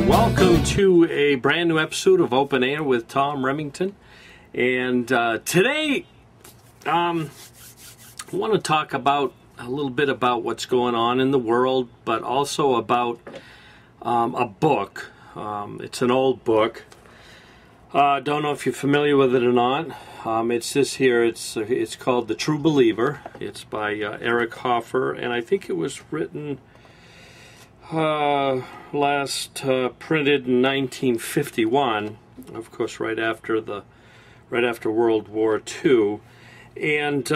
Welcome to a brand new episode of Open Air with Tom Remington. And today, I want to talk about a little bit about what's going on in the world, but also about a book. It's an old book. Don't know if you're familiar with it or not. It's this here. It's called The True Believer. It's by Eric Hoffer, and I think it was written last printed in 1951. Of course, right after World War II. And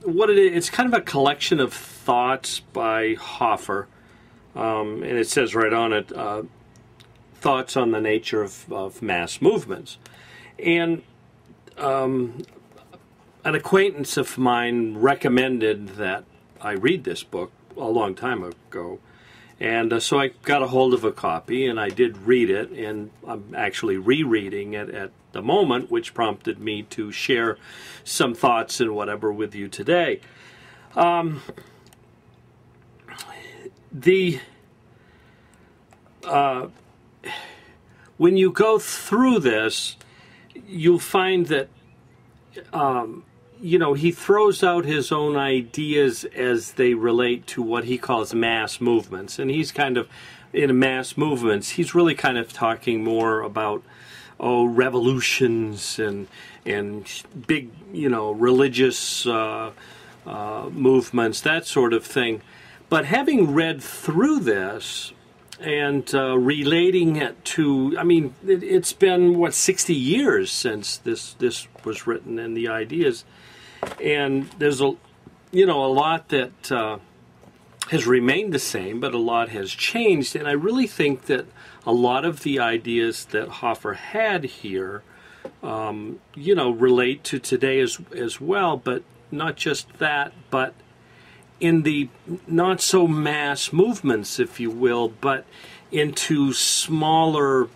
what it is, it's kind of a collection of thoughts by Hoffer, and it says right on it, thoughts on the nature of mass movements. And an acquaintance of mine recommended that I read this book a long time ago. And so I got a hold of a copy, and I did read it, and I'm actually rereading it at the moment, which prompted me to share some thoughts and whatever with you today. When you go through this, you'll find that he throws out his own ideas as they relate to what he calls mass movements. And he's kind of, in mass movements, he's really kind of talking more about, revolutions and big, religious movements, that sort of thing. But having read through this and relating it to, it's been, 60 years since this was written, and the ideas. And there's a lot that has remained the same, but a lot has changed. And I really think that a lot of the ideas that Hoffer had here, relate to today as well. But not just that, but in the not so mass movements, if you will, but into smaller.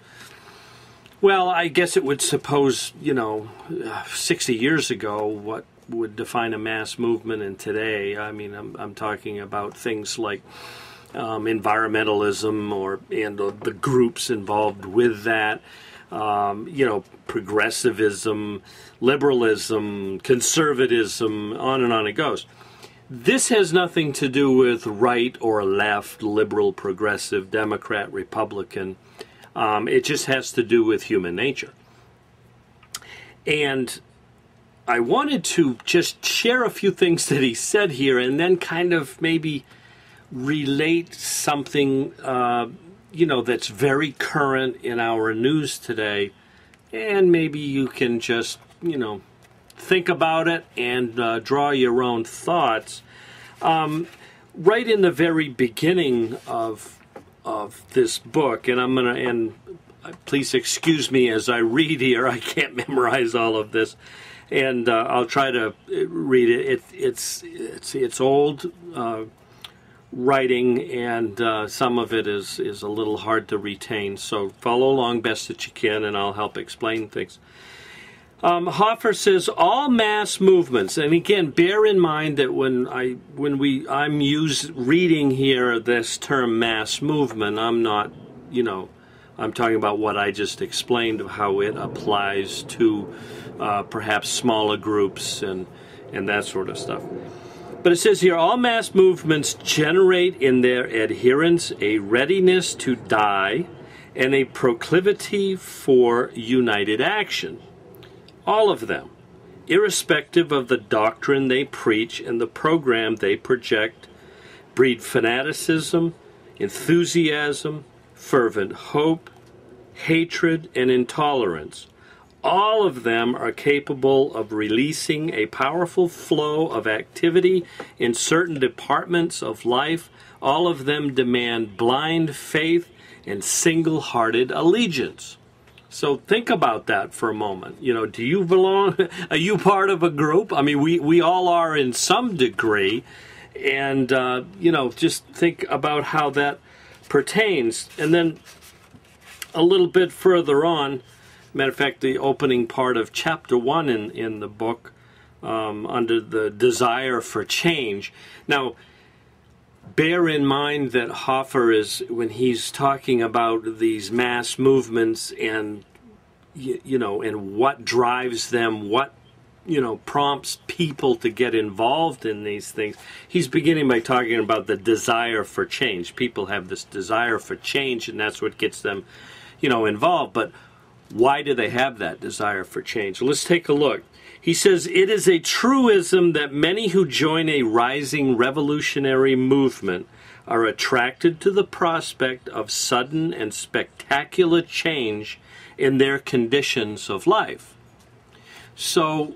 Well, I guess it would suppose 60 years ago, what would define a mass movement in today. I'm talking about things like environmentalism and the groups involved with that, progressivism, liberalism, conservatism, on and on it goes. This has nothing to do with right or left, liberal, progressive, Democrat, Republican. It just has to do with human nature. And I wanted to just share a few things that he said here, and then kind of maybe relate something, that's very current in our news today, and maybe you can just, think about it and draw your own thoughts. Right in the very beginning of this book, and please excuse me as I read here. I can't memorize all of this. And I'll try to read it. It's old writing, and some of it is a little hard to retain. So follow along best that you can, and I'll help explain things. Hoffer says all mass movements, and again, bear in mind that I'm reading here this term mass movement. I'm not, I'm talking about what I just explained of how it applies to perhaps smaller groups and that sort of stuff. But it says here, all mass movements generate in their adherents a readiness to die and a proclivity for united action. All of them, irrespective of the doctrine they preach and the program they project, breed fanaticism, enthusiasm, fervent hope, hatred, and intolerance. All of them are capable of releasing a powerful flow of activity in certain departments of life. All of them demand blind faith and single-hearted allegiance. So think about that for a moment. Do you belong? Are you part of a group? We all are in some degree. And, just think about how that pertains. And then a little bit further on, matter of fact, the opening part of chapter 1 in the book, under the desire for change. Now, bear in mind that Hoffer is, when he's talking about these mass movements and, and what drives them, what, prompts people to get involved in these things, he's beginning by talking about the desire for change. People have this desire for change, and that's what gets them, involved. But why do they have that desire for change? Let's take a look. He says, it is a truism that many who join a rising revolutionary movement are attracted to the prospect of sudden and spectacular change in their conditions of life. So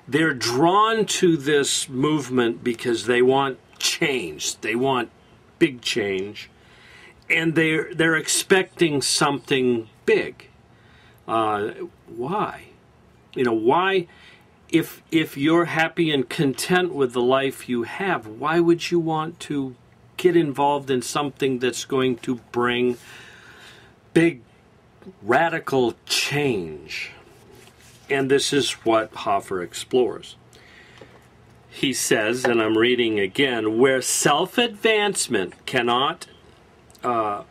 they're drawn to this movement because they want change. They want big change. And they're expecting something big. Why? Why, if you're happy and content with the life you have, why would you want to get involved in something that's going to bring big, radical change? And this is what Hoffer explores. He says, and I'm reading again, where self-advancement cannot or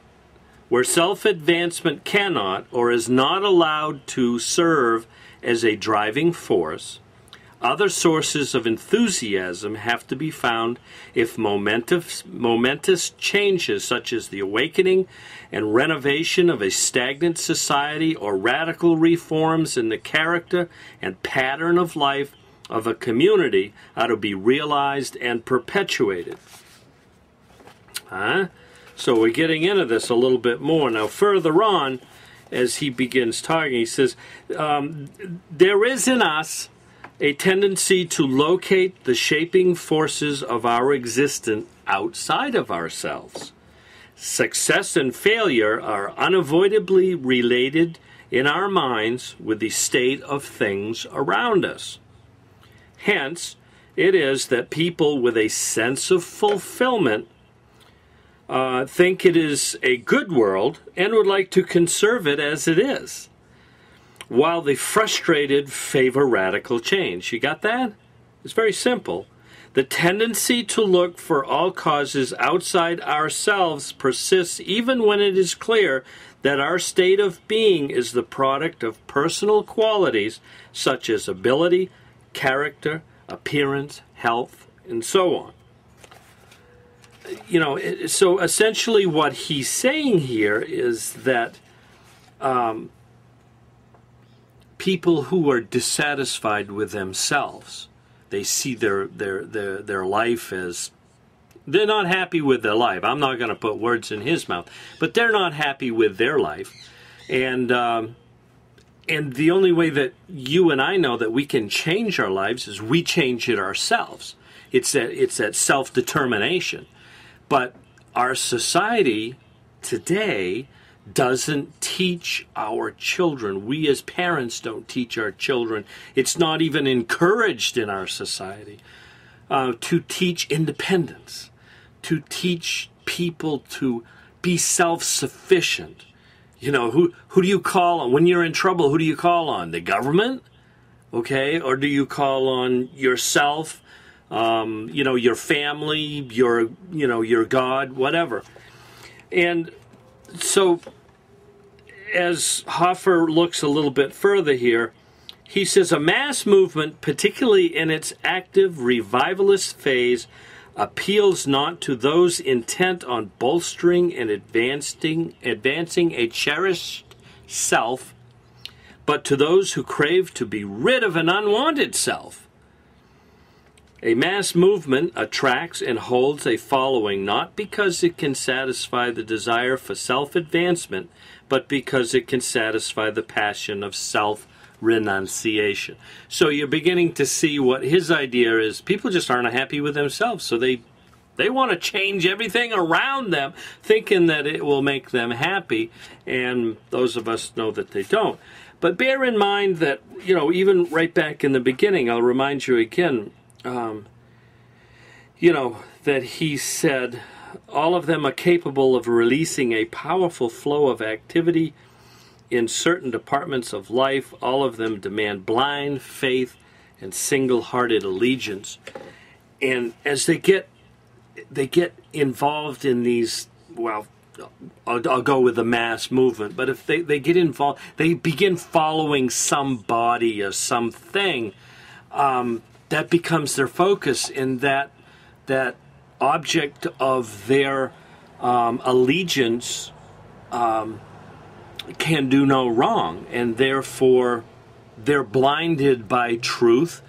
is not allowed to serve as a driving force, other sources of enthusiasm have to be found if momentous changes such as the awakening and renovation of a stagnant society or radical reforms in the character and pattern of life of a community are to be realized and perpetuated. So we're getting into this a little bit more. Now further on, as he begins talking, he says, there is in us a tendency to locate the shaping forces of our existence outside of ourselves. Success and failure are unavoidably related in our minds with the state of things around us. Hence, it is that people with a sense of fulfillment think it is a good world and would like to conserve it as it is, while the frustrated favor radical change. You got that? It's very simple. The tendency to look for all causes outside ourselves persists even when it is clear that our state of being is the product of personal qualities such as ability, character, appearance, health, and so on. So essentially what he's saying here is that people who are dissatisfied with themselves, they see their life as, they're not happy with their life. I'm not going to put words in his mouth, but they're not happy with their life. And the only way that you and I know that we can change our lives is we change it ourselves. It's that self-determination. But our society today doesn't teach our children. We as parents don't teach our children. It's not even encouraged in our society to teach independence, to teach people to be self-sufficient. Who do you call on? When you're in trouble, who do you call on? The government? Okay? Or do you call on yourself? Your family, your God, whatever. And so as Hoffer looks a little bit further here, he says a mass movement, particularly in its active revivalist phase, appeals not to those intent on bolstering and advancing a cherished self, but to those who crave to be rid of an unwanted self. A mass movement attracts and holds a following not because it can satisfy the desire for self-advancement, but because it can satisfy the passion of self-renunciation. So you're beginning to see what his idea is. People just aren't happy with themselves, so they want to change everything around them, thinking that it will make them happy, and those of us know that they don't. But bear in mind that, even right back in the beginning, I'll remind you again, that he said all of them are capable of releasing a powerful flow of activity in certain departments of life. All of them demand blind faith and single-hearted allegiance. And as they get they get involved in these, well, I'll go with the mass movement, but if they get involved, they begin following somebody or something, that becomes their focus, and that object of their allegiance can do no wrong, and therefore they're blinded by truth.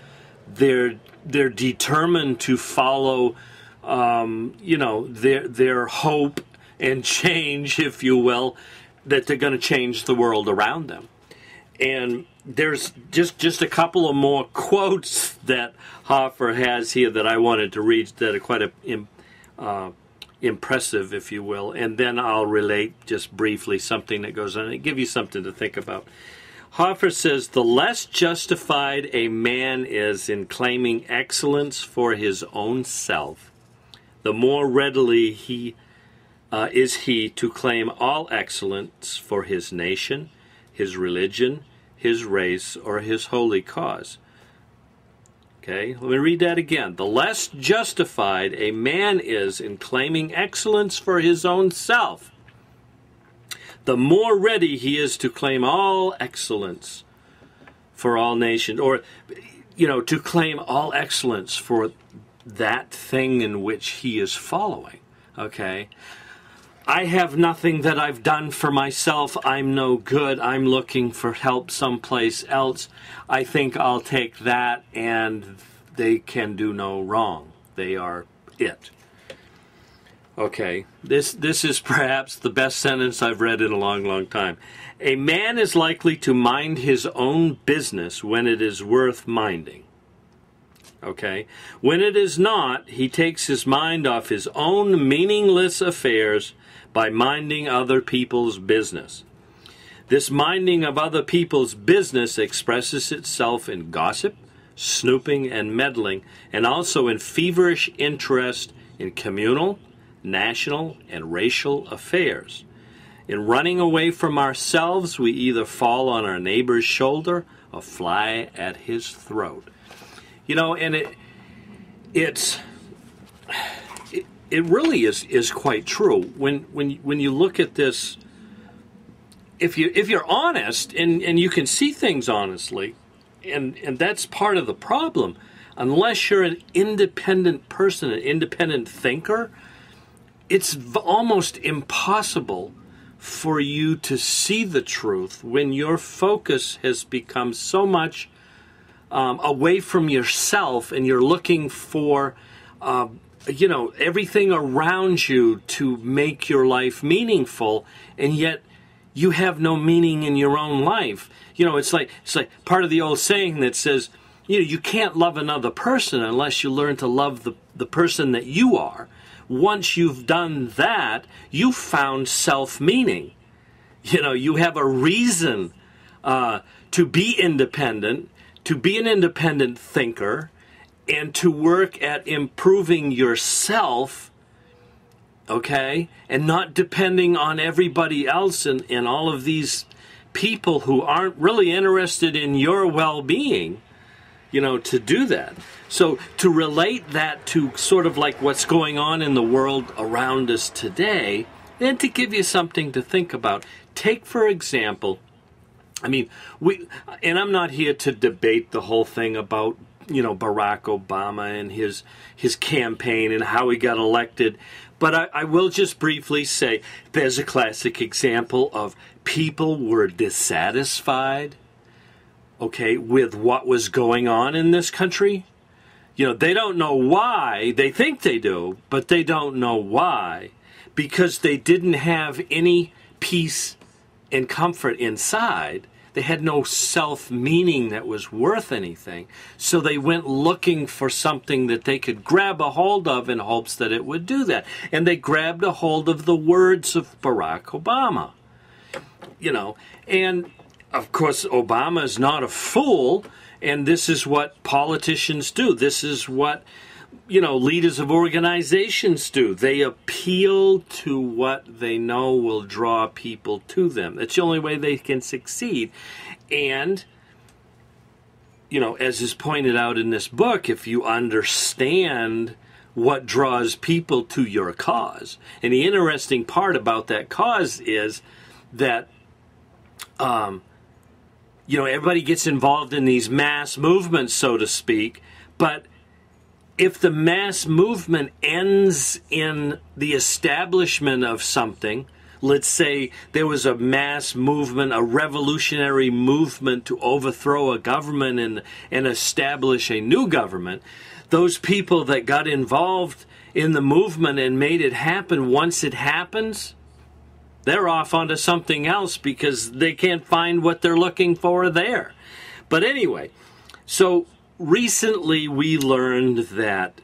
They're determined to follow, their hope and change, if you will, that they're going to change the world around them. And there's just a couple of more quotes that Hoffer has here that I wanted to read that are quite impressive, if you will, and then I'll relate just briefly something that goes on and give you something to think about. Hoffer says, "The less justified a man is in claiming excellence for his own self, the more readily is he to claim all excellence for his nation, his religion, his race, or his holy cause." Okay, let me read that again. "The less justified a man is in claiming excellence for his own self, the more ready he is to claim all excellence for all nations," or, to claim all excellence for that thing in which he is following. Okay? I have nothing that I've done for myself. I'm no good. I'm looking for help someplace else. I think I'll take that, and they can do no wrong. They are it. Okay, this is perhaps the best sentence I've read in a long, long time. "A man is likely to mind his own business when it is worth minding. Okay? When it is not, he takes his mind off his own meaningless affairs by minding other people's business. This minding of other people's business expresses itself in gossip, snooping, and meddling, and also in feverish interest in communal, national, and racial affairs. In running away from ourselves, we either fall on our neighbor's shoulder or fly at his throat." And it really is quite true. When you look at this, if you're honest and you can see things honestly, and that's part of the problem. Unless you're an independent person, an independent thinker, it's almost impossible for you to see the truth when your focus has become so much away from yourself, and you're looking for everything around you to make your life meaningful, and yet you have no meaning in your own life. It's like part of the old saying that says, you can't love another person unless you learn to love the person that you are. Once you've done that, you've found self-meaning. You have a reason to be independent, to be an independent thinker, and to work at improving yourself, okay? And not depending on everybody else and all of these people who aren't really interested in your well-being, to do that. So to relate that to sort of like what's going on in the world around us today, and to give you something to think about. Take, for example, and I'm not here to debate the whole thing about Barack Obama and his campaign and how he got elected. But I will just briefly say there's a classic example of people were dissatisfied, okay, with what was going on in this country. They don't know why. They think they do, but they don't know why. Because they didn't have any peace and comfort inside. They had no self-meaning that was worth anything. So they went looking for something that they could grab a hold of in hopes that it would do that. And they grabbed a hold of the words of Barack Obama. And of course, Obama is not a fool, and this is what politicians do. This is what, leaders of organizations do. They appeal to what they know will draw people to them. That's the only way they can succeed. And, as is pointed out in this book, if you understand what draws people to your cause. And the interesting part about that cause is that, everybody gets involved in these mass movements, so to speak, but if the mass movement ends in the establishment of something, let's say there was a mass movement, a revolutionary movement to overthrow a government and establish a new government, those people that got involved in the movement and made it happen, once it happens, they're off onto something else because they can't find what they're looking for there. But anyway, so recently we learned that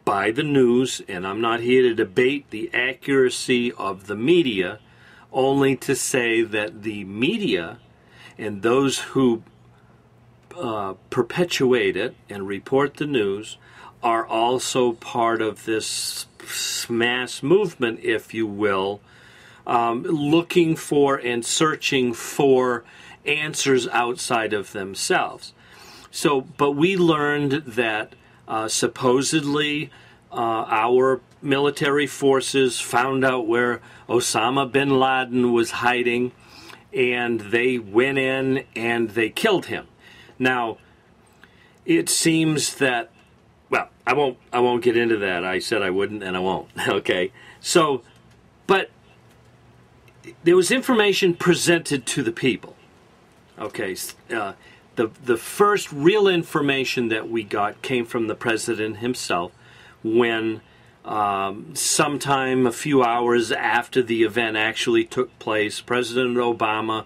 by the news, and I'm not here to debate the accuracy of the media, only to say that the media and those who perpetuate it and report the news are also part of this mass movement, if you will, looking for and searching for answers outside of themselves. So, but we learned that supposedly our military forces found out where Osama bin Laden was hiding, and they went in and they killed him. Now, it seems that, well, I won't get into that. I said I wouldn't, and I won't. Okay, so, but there was information presented to the people. Okay, the first real information that we got came from the president himself when sometime a few hours after the event actually took place, President Obama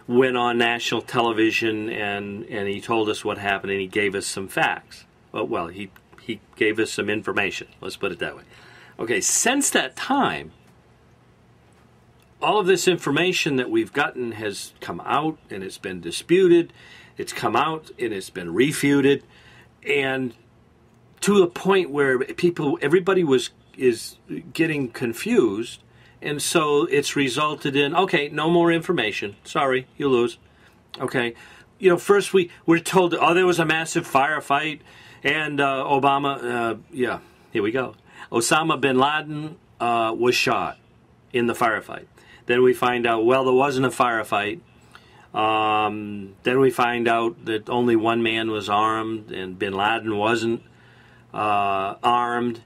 went on national television and he told us what happened, and he gave us some facts. Well, he gave us some information. Let's put it that way. Okay, since that time, all of this information that we've gotten has come out and it's been disputed. It's come out and it's been refuted, and to a point where everybody is getting confused, and so it's resulted in, okay, no more information. Sorry, you lose. Okay, first we're told, there was a massive firefight, and Obama, here we go. Osama bin Laden was shot in the firefight. Then we find out, well, there wasn't a firefight. Then we find out that only one man was armed, and bin Laden wasn't armed.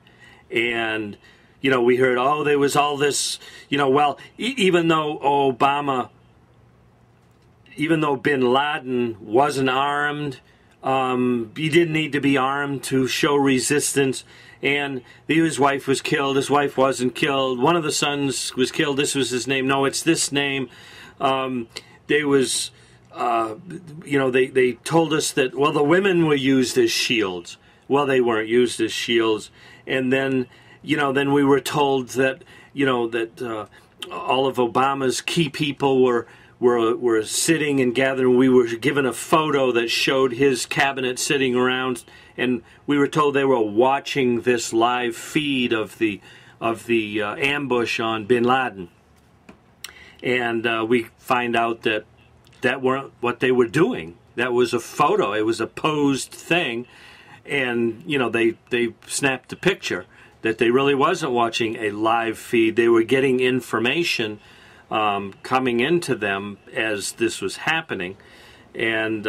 And, we heard, there was all this, even though bin Laden wasn't armed, he didn't need to be armed to show resistance. And his wife was killed. His wife wasn't killed. One of the sons was killed. This was his name. No, it's this name. They told us that, well, the women were used as shields. Well, they weren't used as shields. And then, then we were told that, that all of Obama's key people were sitting and gathering. We were given a photo that showed his cabinet sitting around, and we were told they were watching this live feed of the ambush on bin Laden. And we find out that weren't what they were doing. That was a photo. It was a posed thing, and they snapped the picture that they really wasn't watching a live feed. They were getting information coming into them as this was happening, and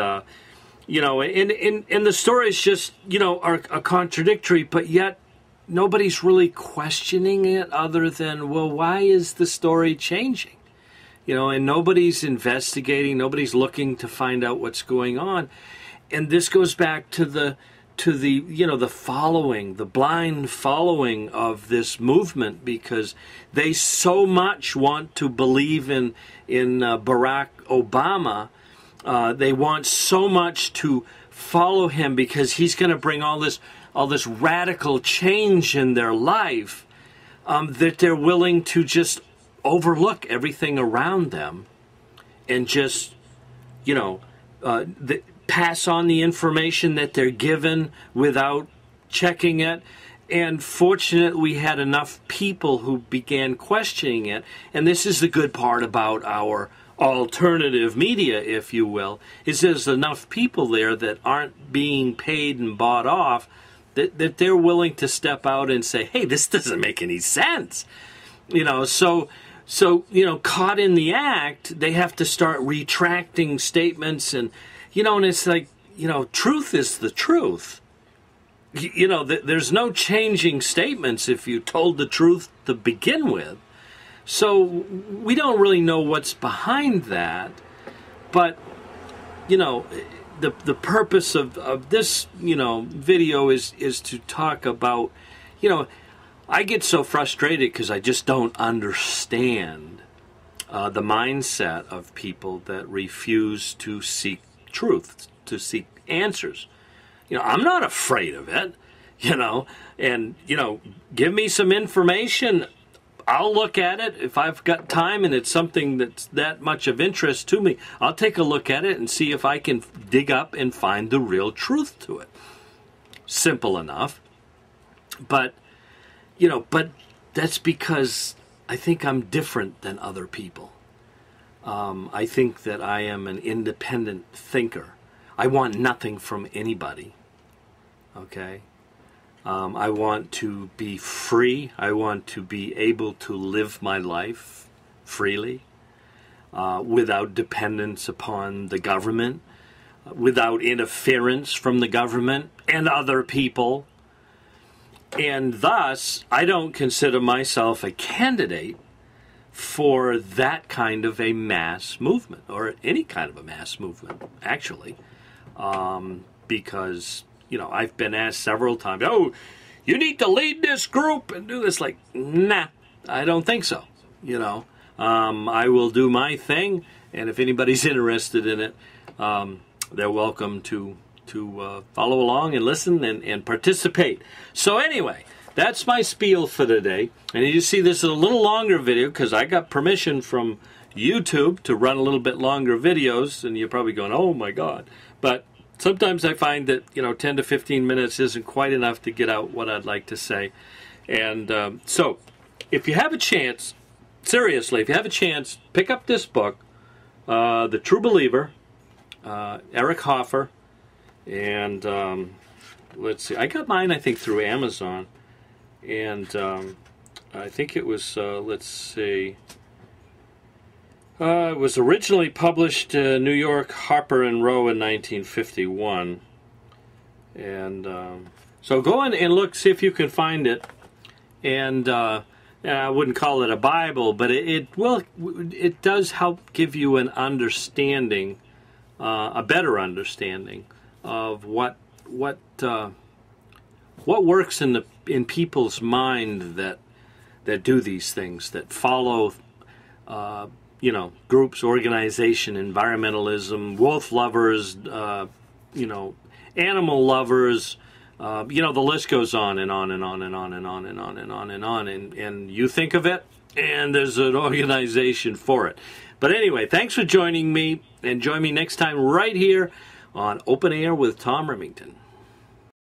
and the stories just are contradictory, but yet nobody's really questioning it other than, well, why is the story changing? And nobody's investigating, nobody's looking to find out what's going on. And this goes back to the the following, the blind following of this movement, because they so much want to believe in Barack Obama. They want so much to follow him because he's going to bring all this radical change in their life, that they're willing to just overlook everything around them and just pass on the information that they're given without checking it. And fortunately, we had enough people who began questioning it. And this is the good part about our alternative media, if you will, is there's enough people there that aren't being paid and bought off that they're willing to step out and say, hey, this doesn't make any sense. So caught in the act, they have to start retracting statements, and it's like, truth is the truth. There's no changing statements if you told the truth to begin with. So we don't really know what's behind that, but the purpose of this video is to talk about, I get so frustrated because I just don't understand the mindset of people that refuse to seek truth, to seek answers. I'm not afraid of it, and give me some information. I'll look at it. If I've got time and it's something that's that much of interest to me, I'll take a look at it and see if I can dig up and find the real truth to it. Simple enough. But that's because I think I'm different than other people. I think that I am an independent thinker. I want nothing from anybody. Okay? I want to be free. I want to be able to live my life freely, without dependence upon the government, without interference from the government and other people. And thus, I don't consider myself a candidate for that kind of a mass movement, or any kind of a mass movement, actually, because I've been asked several times, oh, you need to lead this group and do this. Like, nah, I don't think so. I will do my thing, and if anybody's interested in it, they're welcome to follow along and listen and participate. So anyway, that's my spiel for today. And you see, this is a little longer video because I got permission from YouTube to run a little bit longer videos, and you're probably going, oh my God. But sometimes I find that 10 to 15 minutes isn't quite enough to get out what I'd like to say. And so if you have a chance, seriously, if you have a chance, pick up this book, The True Believer, Eric Hoffer. And let's see, I got mine, I think, through Amazon. And I think it was, let's see, it was originally published in New York, Harper and Row in 1951. And so go in and look, see if you can find it. And I wouldn't call it a Bible, but it does help give you an understanding, a better understanding of what works in people's mind that do these things, that follow groups, organization, environmentalism, wolf lovers, animal lovers, the list goes on and on and on and on and on and on and on and on, and you think of it, and there's an organization for it. But anyway, thanks for joining me, and join me next time right here on Open Air with Tom Remington.